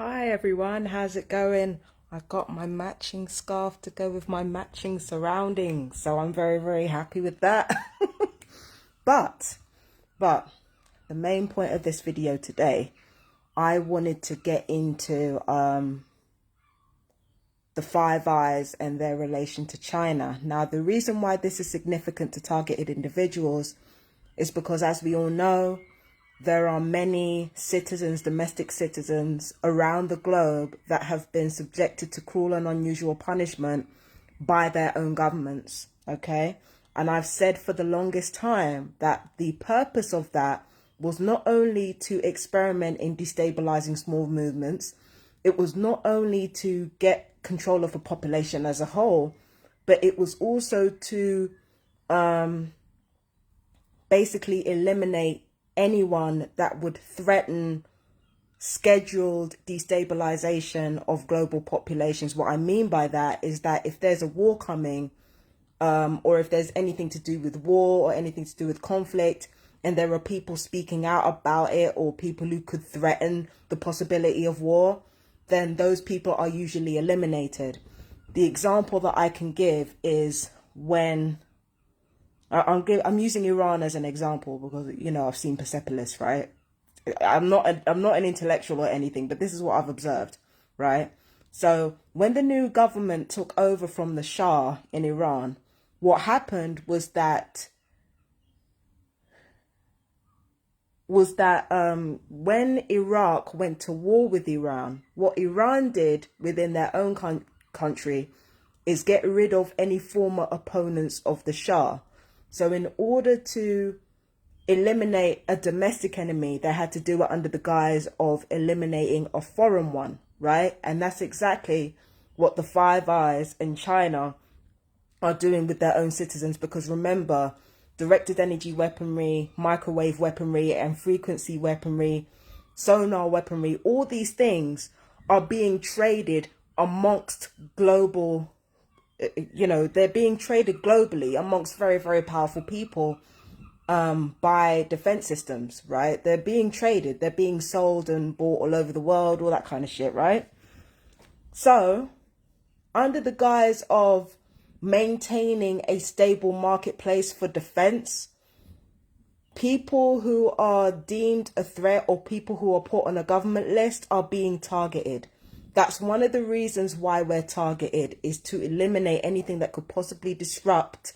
Hi everyone, how's it going? I got my matching scarf to go with my matching surroundings, so I'm very happy with that. But the main point of this video today, I wanted to get into the Five Eyes and their relation to China. Now, the reason why this is significant to targeted individuals is because, as we all know, there are many citizens, domestic citizens around the globe that have been subjected to cruel and unusual punishment by their own governments, okay? And I've said for the longest time that the purpose of that was not only to experiment in destabilizing small movements, it was not only to get control of the population as a whole, but it was also to basically eliminate anyone that would threaten scheduled destabilization of global populations. What I mean by that is that if there's a war coming, or if there's anything to do with war or anything to do with conflict, and there are people speaking out about it, or people who could threaten the possibility of war, then those people are usually eliminated. The example that I can give is when I'm using Iran as an example because, you know, I've seen Persepolis, right? I'm not an intellectual or anything, but this is what I've observed, right? So when the new government took over from the Shah in Iran, what happened was that when Iraq went to war with Iran, what Iran did within their own country is get rid of any former opponents of the Shah. So in order to eliminate a domestic enemy, they had to do it under the guise of eliminating a foreign one, right? And that's exactly what the Five Eyes in China are doing with their own citizens. Because remember, directed energy weaponry, microwave weaponry, and frequency weaponry, sonar weaponry, all these things are being traded amongst global, you know, they're being traded globally amongst very powerful people by defense systems, right? They're being traded, they're being sold and bought all over the world, all that kind of shit, right? So under the guise of maintaining a stable marketplace for defense, people who are deemed a threat or people who are put on a government list are being targeted. That's one of the reasons why we're targeted, is to eliminate anything that could possibly disrupt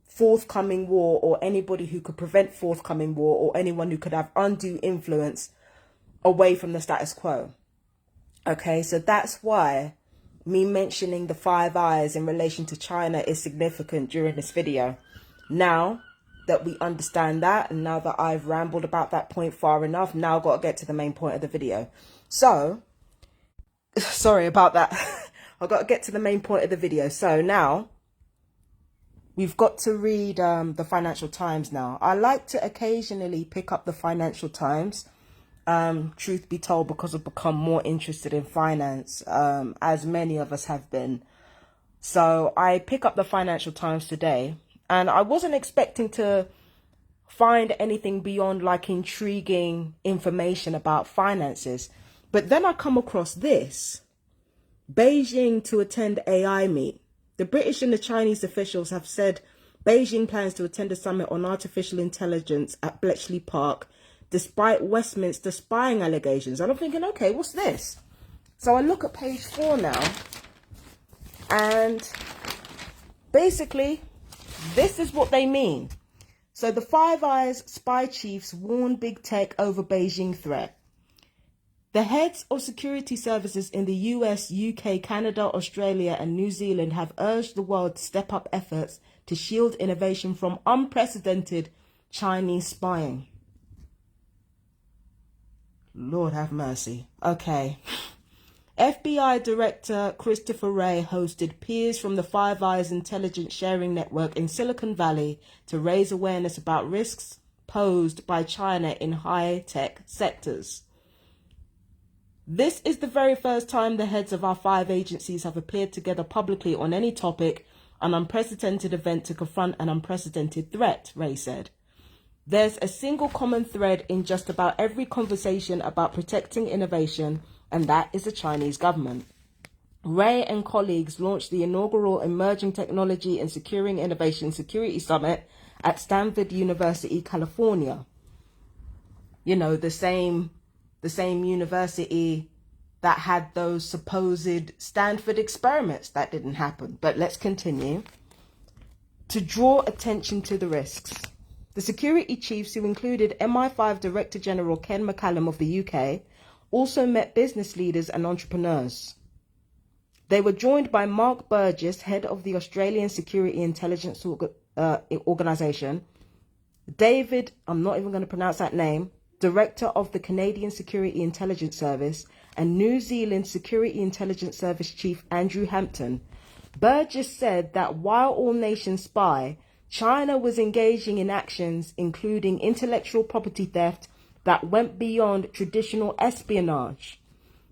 forthcoming war, or anybody who could prevent forthcoming war, or anyone who could have undue influence away from the status quo. Okay, so that's why me mentioning the Five Eyes in relation to China is significant during this video. Now that we understand that, and now that I've rambled about that point far enough, now I've got to get to the main point of the video. So, sorry about that. I've got to get to the main point of the video. So now we've got to read the Financial Times now. I like to occasionally pick up the Financial Times, truth be told, because I've become more interested in finance, as many of us have been. So I pick up the Financial Times today, and I wasn't expecting to find anything beyond like intriguing information about finances. But then I come across this: Beijing to attend AI meet. The British and the Chinese officials have said Beijing plans to attend a summit on artificial intelligence at Bletchley Park, despite Westminster spying allegations. And I'm thinking, okay, what's this? So I look at page 4 now, and basically this is what they mean. So the Five Eyes spy chiefs warn big tech over Beijing threat. The heads of security services in the US, UK, Canada, Australia, and New Zealand have urged the world to step up efforts to shield innovation from unprecedented Chinese spying. Lord have mercy. Okay. FBI Director Christopher Wray hosted peers from the Five Eyes intelligence sharing network in Silicon Valley to raise awareness about risks posed by China in high-tech sectors. This is the very first time the heads of our 5 agencies have appeared together publicly on any topic, an unprecedented event to confront an unprecedented threat, Wray said. There's a single common thread in just about every conversation about protecting innovation and that is the Chinese government. Ray and colleagues launched the inaugural Emerging Technology and Securing Innovation Security Summit at Stanford University, California. You know, the same university that had those supposed Stanford experiments that didn't happen. But let's continue. To draw attention to the risks, the security chiefs, who included MI5 Director General Ken McCallum of the UK, also met business leaders and entrepreneurs. They were joined by Mark Burgess, head of the Australian Security Intelligence Organisation, David, I'm not even going to pronounce that name, Director of the Canadian Security Intelligence Service, and New Zealand Security Intelligence Service Chief Andrew Hampton. Burgess said that while all nations spy, China was engaging in actions including intellectual property theft that went beyond traditional espionage.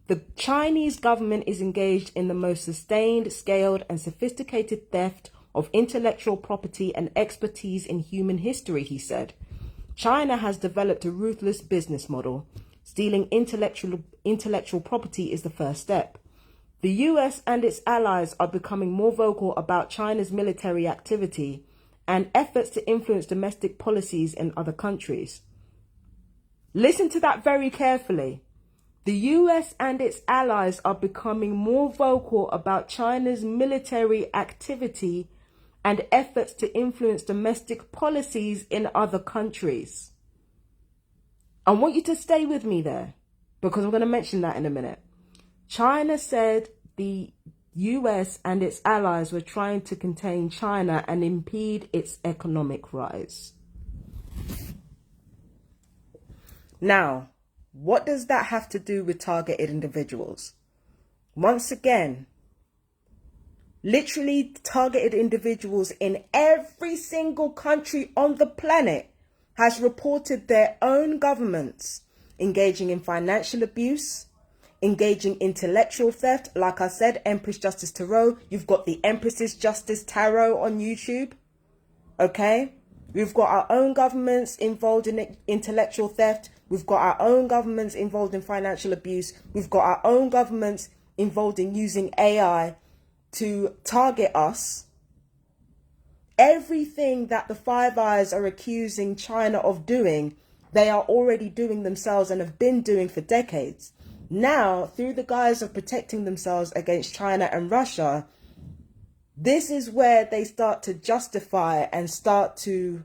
The Chinese government is engaged in the most sustained, scaled, and sophisticated theft of intellectual property and expertise in human history, he said. China has developed a ruthless business model. Stealing intellectual property is the first step. The US and its allies are becoming more vocal about China's military activity and efforts to influence domestic policies in other countries. Listen to that very carefully. The US and its allies are becoming more vocal about China's military activity and efforts to influence domestic policies in other countries. I want you to stay with me there, because I'm going to mention that in a minute. China said the US and its allies were trying to contain China and impede its economic rise. Now, what does that have to do with targeted individuals? Once again, literally targeted individuals in every single country on the planet has reported their own governments engaging in financial abuse, engaging intellectual theft. Like I said, Empress Justice Tarot. You've got the Empress's Justice Tarot on YouTube. Okay? We've got our own governments involved in intellectual theft. We've got our own governments involved in financial abuse. We've got our own governments involved in using AI to target us. Everything that the Five Eyes are accusing China of doing, they are already doing themselves and have been doing for decades. Now, through the guise of protecting themselves against China and Russia, this is where they start to justify and start to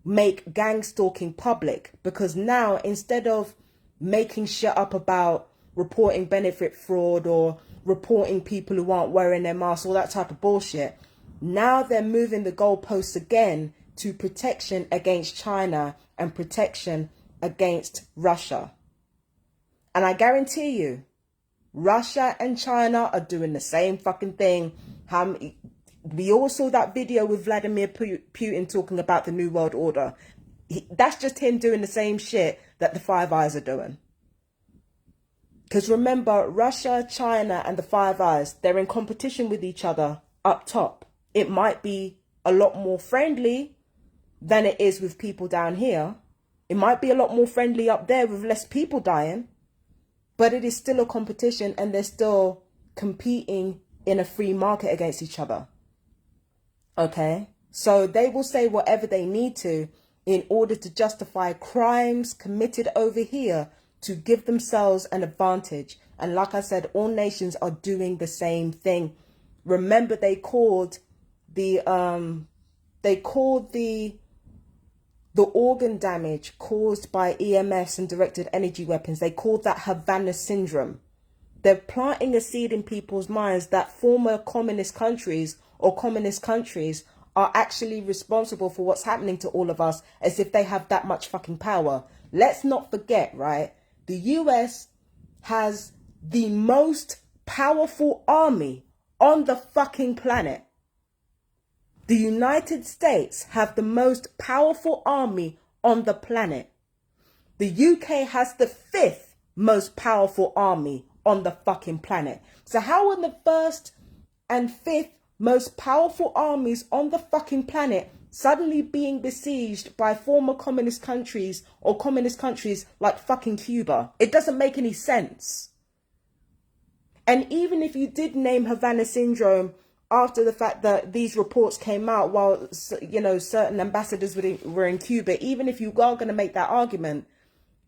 make gang stalking public. Because now, instead of making shit up about reporting benefit fraud or reporting people who aren't wearing their masks, all that type of bullshit, now they're moving the goalposts again to protection against China and protection against Russia. And I guarantee you, Russia and China are doing the same fucking thing. We all saw that video with Vladimir Putin talking about the New World Order. That's just him doing the same shit that the Five Eyes are doing. Because remember, Russia, China, and the Five Eyes, they're in competition with each other up top. It might be a lot more friendly than it is with people down here. It might be a lot more friendly up there with less people dying. But it is still a competition, and they're still competing in a free market against each other. Okay? So they will say whatever they need to in order to justify crimes committed over here to give themselves an advantage. And like I said, all nations are doing the same thing. Remember, they called the organ damage caused by EMFs and directed energy weapons, they called that Havana syndrome. They're planting a seed in people's minds that former communist countries or communist countries are actually responsible for what's happening to all of us, as if they have that much fucking power. Let's not forget, right? The US has the most powerful army on the fucking planet. The United States have the most powerful army on the planet. The UK has the 5th most powerful army on the fucking planet. So how are the 1st and 5th most powerful armies on the fucking planet suddenly being besieged by former communist countries or communist countries like fucking Cuba? It doesn't make any sense. And even if you did name Havana syndrome after the fact that these reports came out while, you know, certain ambassadors were in Cuba, even if you are going to make that argument,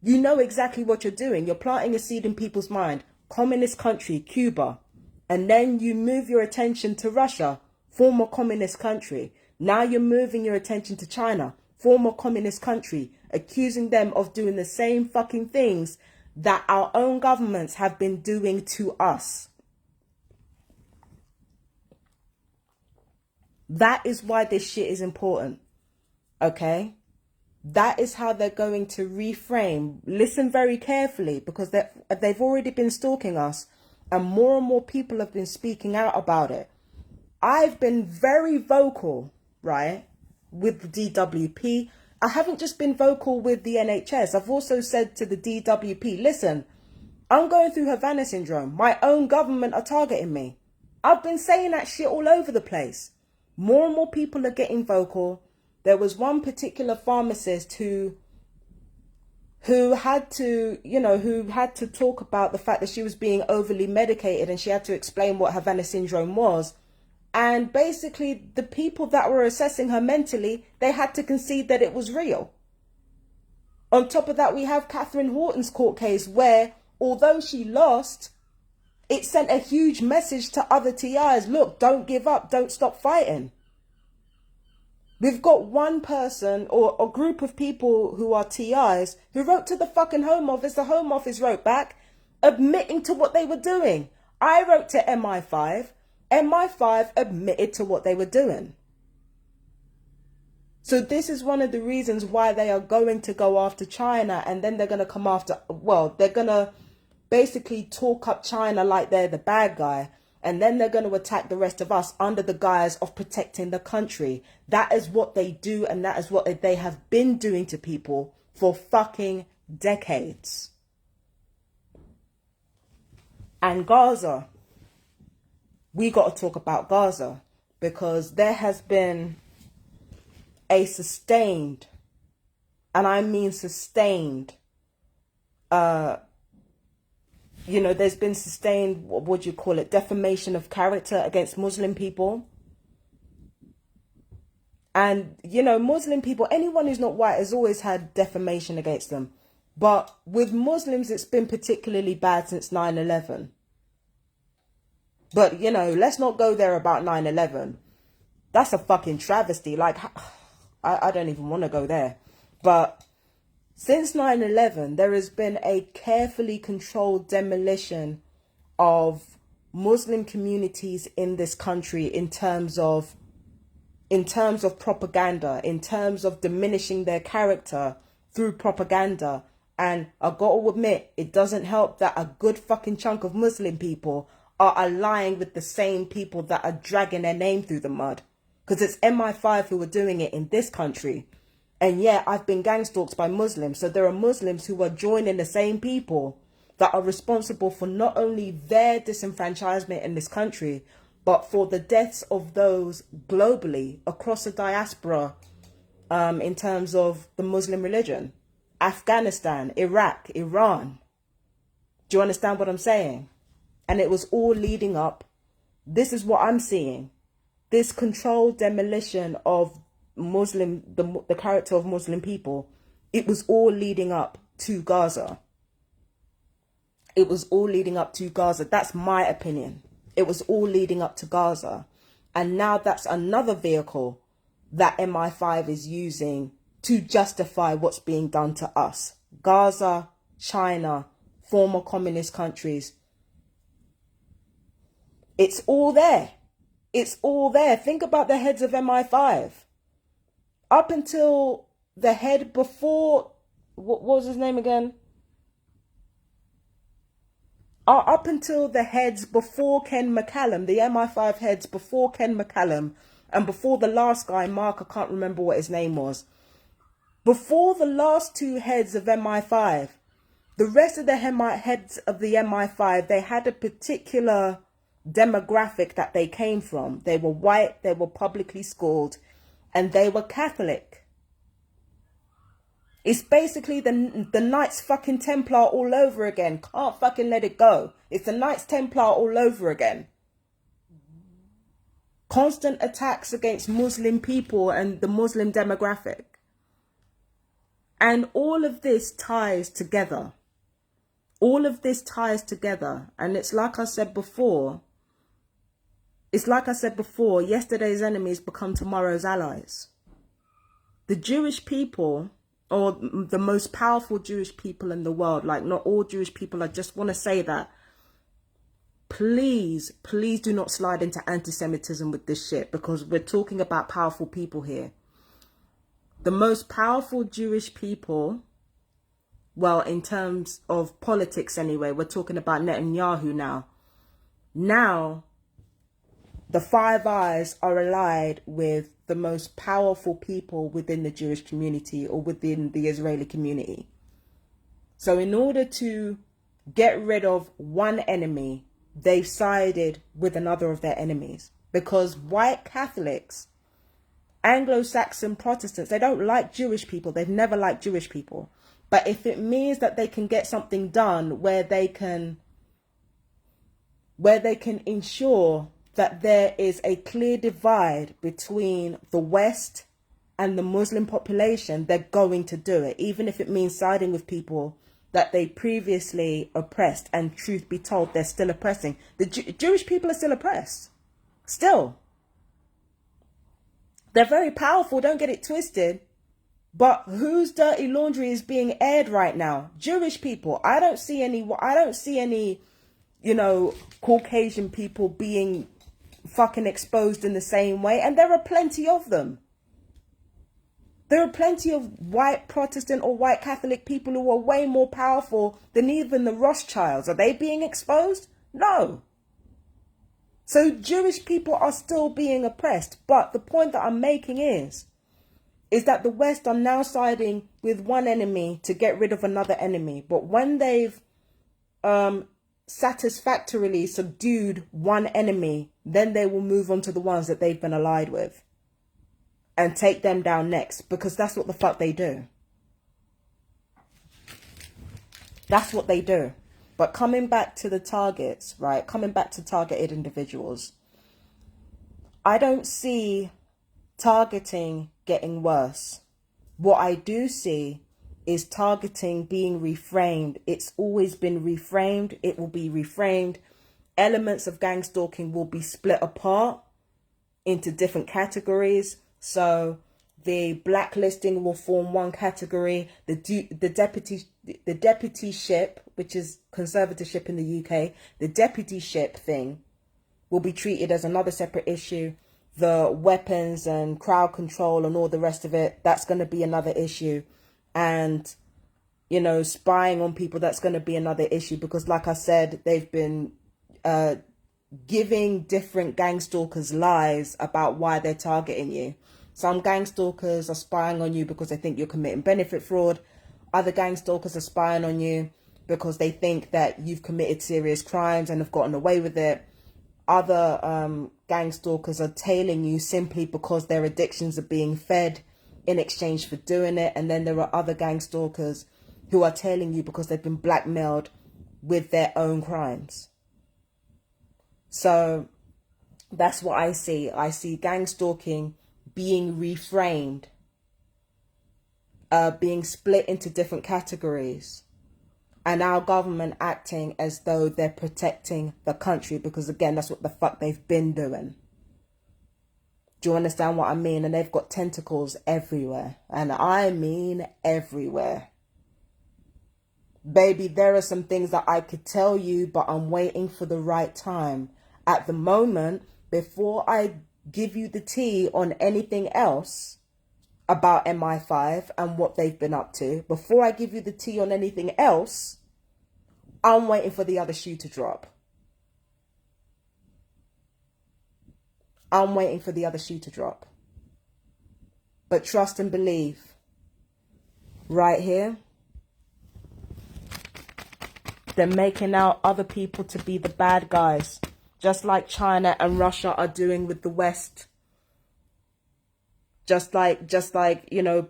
you know exactly what you're doing. You're planting a seed in people's mind. Communist country, Cuba. And then you move your attention to Russia, former communist country. Now you're moving your attention to China, former communist country, accusing them of doing the same fucking things that our own governments have been doing to us. That is why this shit is important. Okay? That is how they're going to reframe. Listen very carefully, because they've already been stalking us, and more people have been speaking out about it. I've been very vocal, right, with the DWP. I haven't just been vocal with the NHS. I've also said to the DWP, listen, I'm going through Havana syndrome. My own government are targeting me. I've been saying that shit all over the place. More and more people are getting vocal. There was one particular pharmacist who had to talk about the fact that she was being overly medicated, and she had to explain what Havana syndrome was. And basically, the people that were assessing her mentally, they had to concede that it was real. On top of that, we have Catherine Horton's court case where, although she lost, it sent a huge message to other TIs. Look, don't give up. Don't stop fighting. We've got one person or a group of people who are TIs who wrote to the fucking Home Office. The Home Office wrote back admitting to what they were doing. I wrote to MI5. MI5 admitted to what they were doing. So this is one of the reasons why they are going to go after China, and then they're going to come after, well, they're going to basically talk up China like they're the bad guy, and then they're going to attack the rest of us under the guise of protecting the country. That is what they do, and that is what they have been doing to people for fucking decades. And Gaza, we got to talk about Gaza, because there has been a sustained, and I mean sustained, there's been sustained, what would you call it, defamation of character against Muslim people. And, Muslim people, anyone who's not white has always had defamation against them. But with Muslims, it's been particularly bad since 9/11. But, let's not go there about 9/11. That's a fucking travesty. Like, I don't even want to go there. But since 9/11, there has been a carefully controlled demolition of Muslim communities in this country in terms of propaganda, in terms of diminishing their character through propaganda. And I got to admit, it doesn't help that a good fucking chunk of Muslim people are allying with the same people that are dragging their name through the mud. Because it's MI5 who are doing it in this country. And yeah, I've been gang stalked by Muslims. So there are Muslims who are joining the same people that are responsible for not only their disenfranchisement in this country, but for the deaths of those globally across the diaspora, in terms of the Muslim religion. Afghanistan, Iraq, Iran. Do you understand what I'm saying? And it was all leading up. This is what I'm seeing. This controlled demolition of the character of Muslim people, it was all leading up to Gaza. It was all leading up to Gaza. That's my opinion. It was all leading up to Gaza. And now that's another vehicle that MI5 is using to justify what's being done to us. Gaza, China, former communist countries. It's all there. It's all there. Think about the heads of MI5. Up until the head before, what was his name again? Up until the heads before Ken McCallum, the MI5 heads before Ken McCallum, and before the last guy, Mark, I can't remember what his name was. Before the last two heads of MI5, the rest of the heads of the MI5, they had a particular demographic that they came from. They were white, they were publicly schooled, and they were Catholic. It's basically the Knights fucking Templar all over again. Can't fucking let it go. It's the Knights Templar all over again. Constant attacks against Muslim people and the Muslim demographic. And all of this ties together. All of this ties together. And it's like I said before. Yesterday's enemies become tomorrow's allies. The Jewish people, or the most powerful Jewish people in the world, like not all Jewish people, I just want to say that. Please do not slide into anti-Semitism with this shit, because we're talking about powerful people here. The most powerful Jewish people, well, in terms of politics anyway, we're talking about Netanyahu now. Now, the Five Eyes are allied with the most powerful people within the Jewish community or within the Israeli community. So in order to get rid of one enemy, they've sided with another of their enemies. Because white Catholics, Anglo-Saxon Protestants, they don't like Jewish people. They've never liked Jewish people. But if it means that they can get something done where they can ensure that there is a clear divide between the West and the Muslim population, they're going to do it, even if it means siding with people that they previously oppressed. And truth be told, they're still oppressing. The Jewish people are still oppressed. Still. They're very powerful, don't get it twisted. But whose dirty laundry is being aired right now? Jewish people. I don't see any, you know, Caucasian people being fucking exposed in the same way. And there are plenty of them. There are plenty of white Protestant or white Catholic people who are way more powerful than even the Rothschilds. Are they being exposed? No. So Jewish people are still being oppressed. But the point that I'm making is that the West are now siding with one enemy to get rid of another enemy. But when they've satisfactorily subdued one enemy, then they will move on to the ones that they've been allied with and take them down next, because that's what the fuck they do. That's what they do. But coming back to the targets, right? Coming back to targeted individuals, I don't see targeting getting worse. What I do see is targeting being reframed. It's always been reframed. It will be reframed. Elements of gang stalking will be split apart into different categories. So the blacklisting will form one category. The deputyship, which is conservatorship in the UK, the deputyship thing will be treated as another separate issue. The weapons and crowd control and all the rest of it, that's going to be another issue. And, you know, spying on people, that's going to be another issue. Because like I said, they've been giving different gang stalkers lies about why they're targeting you. Some gang stalkers are spying on you because they think you're committing benefit fraud. Other gang stalkers are spying on you because they think that you've committed serious crimes and have gotten away with it. Other gang stalkers are tailing you simply because their addictions are being fed in exchange for doing it. And then there are other gang stalkers who are tailing you because they've been blackmailed with their own crimes. So that's what I see. I see gang stalking being reframed, being split into different categories, and our government acting as though they're protecting the country, because again, that's what the fuck they've been doing. Do you understand what I mean? And they've got tentacles everywhere, and I mean everywhere. Baby, there are some things that I could tell you, but I'm waiting for the right time. At the moment, before I give you the tea on anything else about MI5 and what they've been up to, before I give you the tea on anything else, I'm waiting for the other shoe to drop. I'm waiting for the other shoe to drop. But trust and believe, right here, they're making out other people to be the bad guys, just like China and Russia are doing with the West. Just like, you know,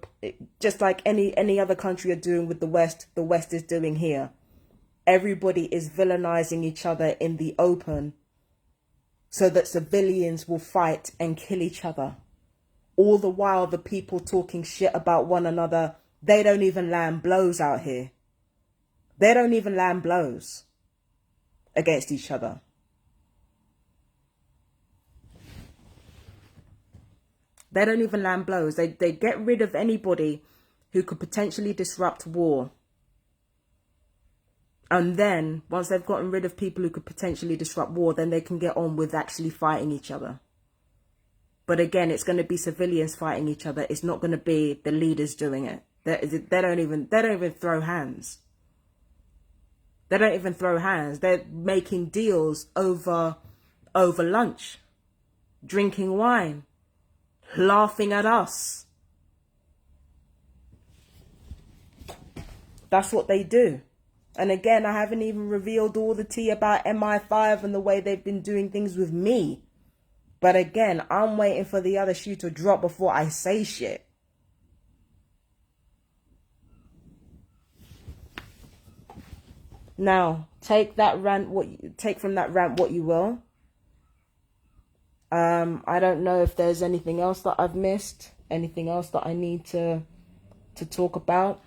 just like any other country are doing with the West is doing here. Everybody is villainizing each other in the open so that civilians will fight and kill each other. All the while, the people talking shit about one another, they don't even land blows out here. They don't even land blows against each other. They don't even land blows. They get rid of anybody who could potentially disrupt war. And then, once they've gotten rid of people who could potentially disrupt war, then they can get on with actually fighting each other. But again, it's going to be civilians fighting each other. It's not going to be the leaders doing it. They don't even throw hands. They don't even throw hands. They're making deals over lunch, drinking wine, laughing at us. That's what they do. And again, I haven't even revealed all the tea about MI5 and the way they've been doing things with me. But again, I'm waiting for the other shoe to drop before I say shit. Now, take from that rant what you will. I don't know if there's anything else that I've missed, anything else that I need to talk about.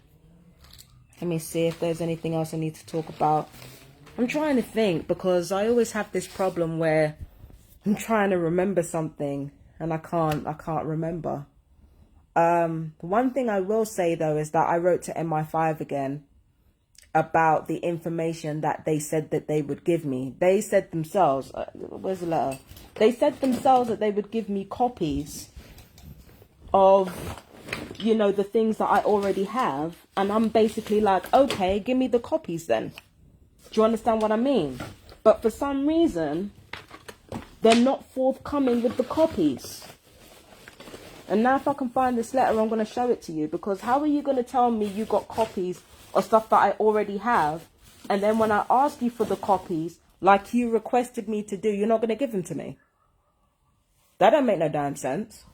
Let me see if there's anything else I need to talk about. I'm trying to think, because I always have this problem where I'm trying to remember something and I can't remember. One thing I will say though is that I wrote to MI5 again about the information that they said that they would give me. They said themselves, where's the letter? They said themselves that they would give me copies of, you know, the things that I already have. And I'm basically like, okay, give me the copies then. Do you understand what I mean? But for some reason, they're not forthcoming with the copies. And now if I can find this letter, I'm going to show it to you. Because how are you going to tell me you got copies of stuff that I already have, and then when I ask you for the copies, like you requested me to do, you're not going to give them to me? That don't make no damn sense.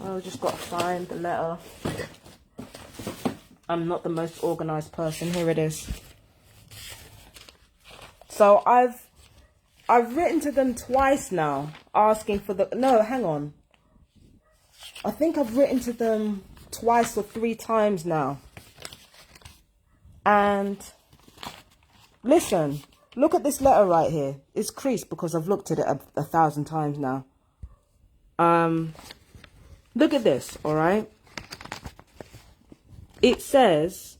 I've just got to find the letter. I'm not the most organized person. Here it is. So I've written to them twice now, asking for the... No, hang on. I think I've written to them twice or 3 times now. And listen, look at this letter right here. It's creased because I've looked at it 1,000 times now. Look at this, all right? It says,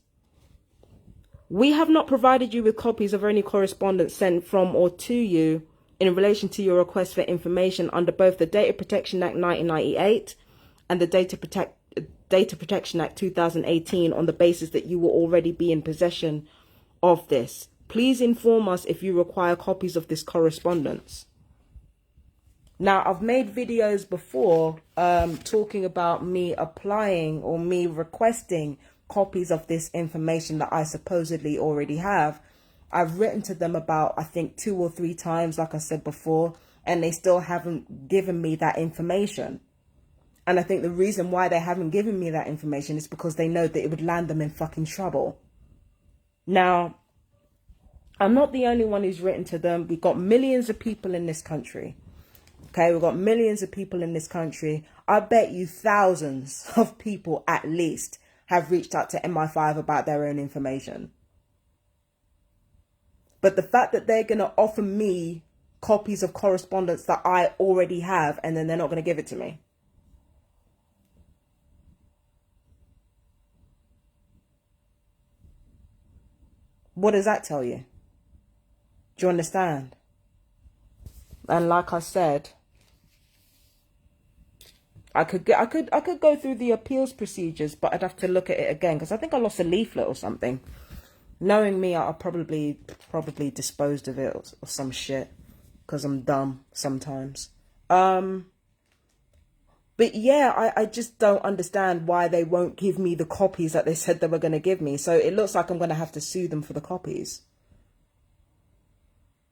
we have not provided you with copies of any correspondence sent from or to you in relation to your request for information under both the Data Protection Act 1998 and the Data Protection Act 2018 on the basis that you will already be in possession of this. Please inform us if you require copies of this correspondence. Now, I've made videos before talking about me applying or me requesting copies of this information that I supposedly already have. I've written to them about, I think, 2 or 3 times, like I said before, and they still haven't given me that information. And I think the reason why they haven't given me that information is because they know that it would land them in fucking trouble. Now, I'm not the only one who's written to them. We've got millions of people in this country. Okay, we've got millions of people in this country. I bet you thousands of people at least have reached out to MI5 about their own information. But the fact that they're going to offer me copies of correspondence that I already have and then they're not going to give it to me. What does that tell you? Do you understand? And like I said, I could go through the appeals procedures, but I'd have to look at it again because I think I lost a leaflet or something. Knowing me, I'll probably disposed of it or some shit because I'm dumb sometimes. But yeah, I just don't understand why they won't give me the copies that they said they were going to give me. So it looks like I'm going to have to sue them for the copies.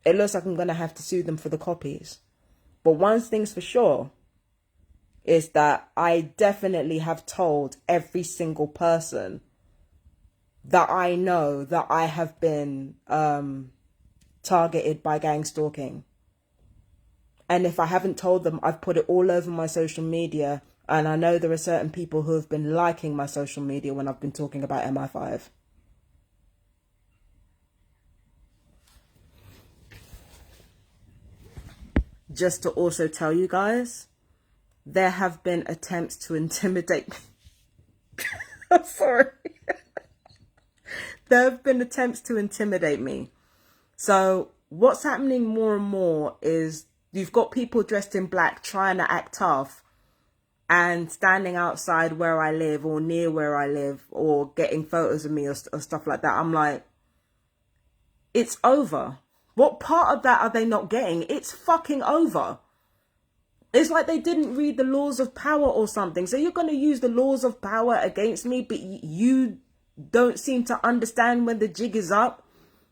it looks like I'm going to have to sue them for the copies. But one thing's for sure is that I definitely have told every single person that I know that I have been targeted by gang stalking. And if I haven't told them, I've put it all over my social media. And I know there are certain people who have been liking my social media when I've been talking about MI5. Just to also tell you guys, there have been attempts to intimidate me. I'm sorry. There have been attempts to intimidate me. So what's happening more and more is you've got people dressed in black trying to act tough and standing outside where I live or near where I live or getting photos of me or stuff like that. I'm like, it's over. What part of that are they not getting? It's fucking over. It's like they didn't read the laws of power or something. So you're going to use the laws of power against me, but you don't seem to understand when the jig is up,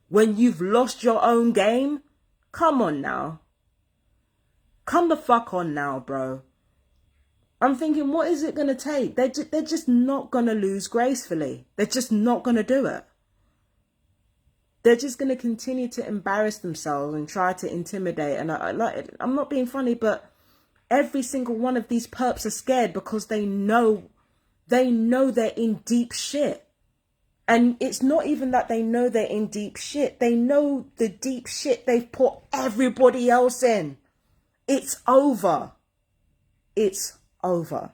when you've lost your own game. Come on now. Come the fuck on now, bro. I'm thinking, what is it going to take? They're just not going to lose gracefully. They're just not going to do it. They're just going to continue to embarrass themselves and try to intimidate. And I'm not being funny, but every single one of these perps are scared because they know they're in deep shit. And it's not even that they know they're in deep shit. They know the deep shit they've put everybody else in. It's over. It's over.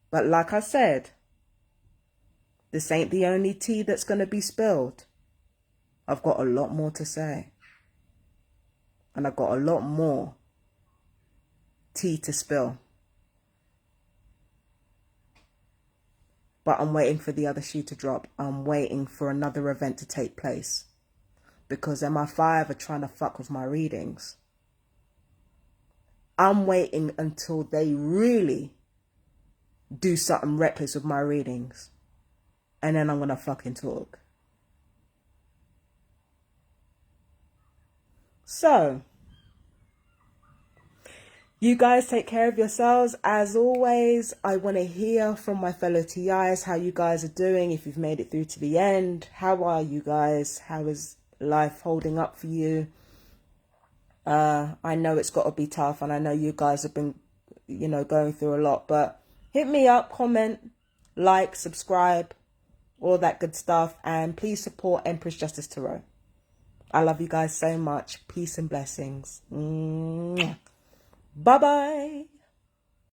But like I said, this ain't the only tea that's going to be spilled. I've got a lot more to say. And I've got a lot more tea to spill. But I'm waiting for the other shoe to drop. I'm waiting for another event to take place. Because MI5 are trying to fuck with my readings. I'm waiting until they really do something reckless with my readings. And then I'm going to fucking talk. So, you guys take care of yourselves. As always, I want to hear from my fellow TIs how you guys are doing. If you've made it through to the end, how are you guys? How is life holding up for you? I know it's got to be tough, and I know you guys have been, going through a lot. But hit me up, comment, like, subscribe, all that good stuff, and please support Empress Justice Tarot. I love you guys so much. Peace and blessings. Bye bye.